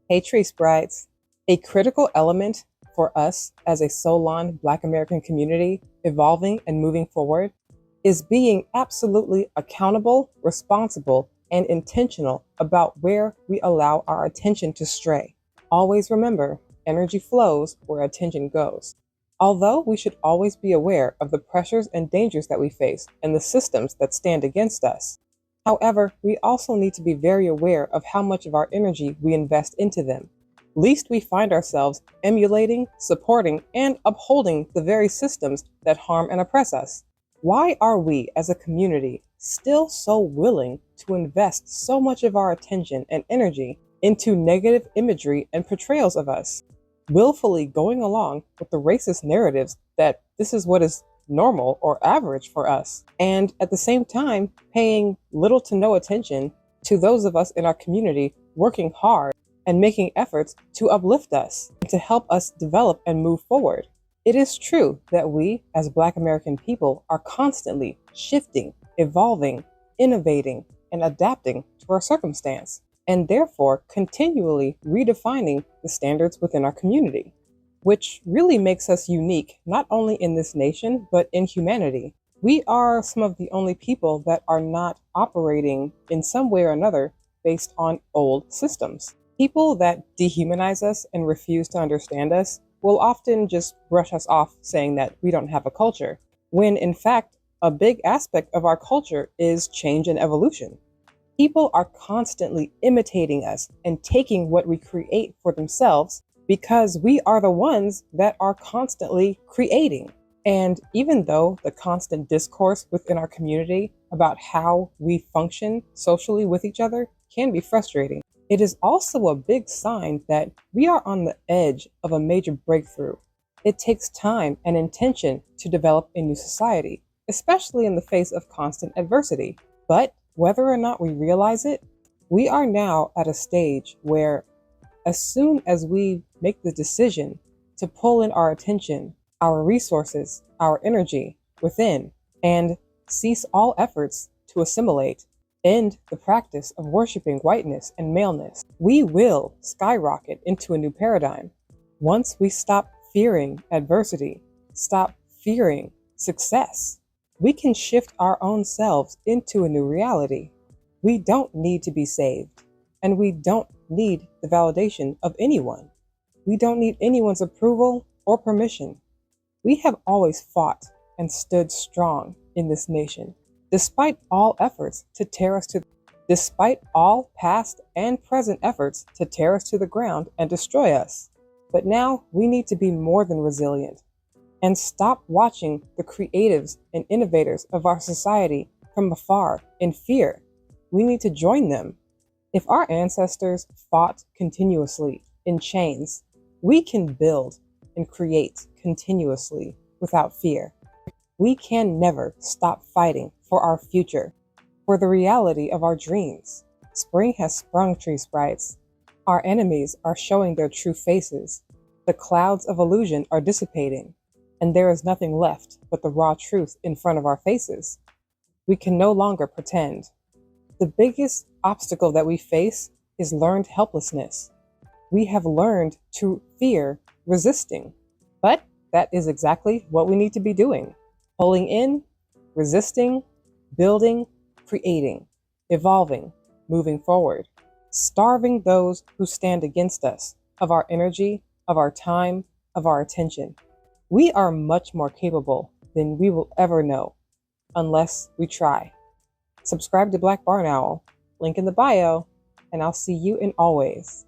Hey, Tree Sprites. A critical element for us as a Solon Black American community evolving and moving forward is being absolutely accountable, responsible, and intentional about where we allow our attention to stray. Always remember, energy flows where attention goes. Although we should always be aware of the pressures and dangers that we face and the systems that stand against us. However, we also need to be very aware of how much of our energy we invest into them, lest we find ourselves emulating, supporting, and upholding the very systems that harm and oppress us. Why are we as a community still so willing to invest so much of our attention and energy into negative imagery and portrayals of us, willfully going along with the racist narratives that this is what is normal or average for us, and at the same time paying little to no attention to those of us in our community working hard and making efforts to uplift us and to help us develop and move forward? It is true that we, as Black American people, are constantly shifting, evolving, innovating, and adapting to our circumstance, and therefore continually redefining the standards within our community, which really makes us unique, not only in this nation, but in humanity. We are some of the only people that are not operating in some way or another based on old systems. People that dehumanize us and refuse to understand us will often just brush us off saying that we don't have a culture, when in fact, a big aspect of our culture is change and evolution. People are constantly imitating us and taking what we create for themselves because we are the ones that are constantly creating. And even though the constant discourse within our community about how we function socially with each other can be frustrating, it is also a big sign that we are on the edge of a major breakthrough. It takes time and intention to develop a new society, especially in the face of constant adversity. But whether or not we realize it, we are now at a stage where, as soon as we make the decision to pull in our attention, our resources, our energy within, and cease all efforts to assimilate, end the practice of worshiping whiteness and maleness, we will skyrocket into a new paradigm. Once we stop fearing adversity, stop fearing success, we can shift our own selves into a new reality. We don't need to be saved, and we don't need the validation of anyone. We don't need anyone's approval or permission. We have always fought and stood strong in this nation, despite all efforts to tear us to despite all past and present efforts to tear us to the ground and destroy us. But now we need to be more than resilient and stop watching the creatives and innovators of our society from afar in fear. We need to join them. If our ancestors fought continuously in chains, we can build and create continuously without fear. We can never stop fighting for our future, for the reality of our dreams. Spring has sprung, Tree Sprites. Our enemies are showing their true faces. The clouds of illusion are dissipating, and there is nothing left but the raw truth in front of our faces. We can no longer pretend. The biggest obstacle that we face is learned helplessness. We have learned to fear resisting, but that is exactly what we need to be doing. Pulling in, resisting, building, creating, evolving, moving forward, starving those who stand against us of our energy, of our time, of our attention. We are much more capable than we will ever know, unless we try. Subscribe to Black Barn Owl, link in the bio, and I'll see you in always.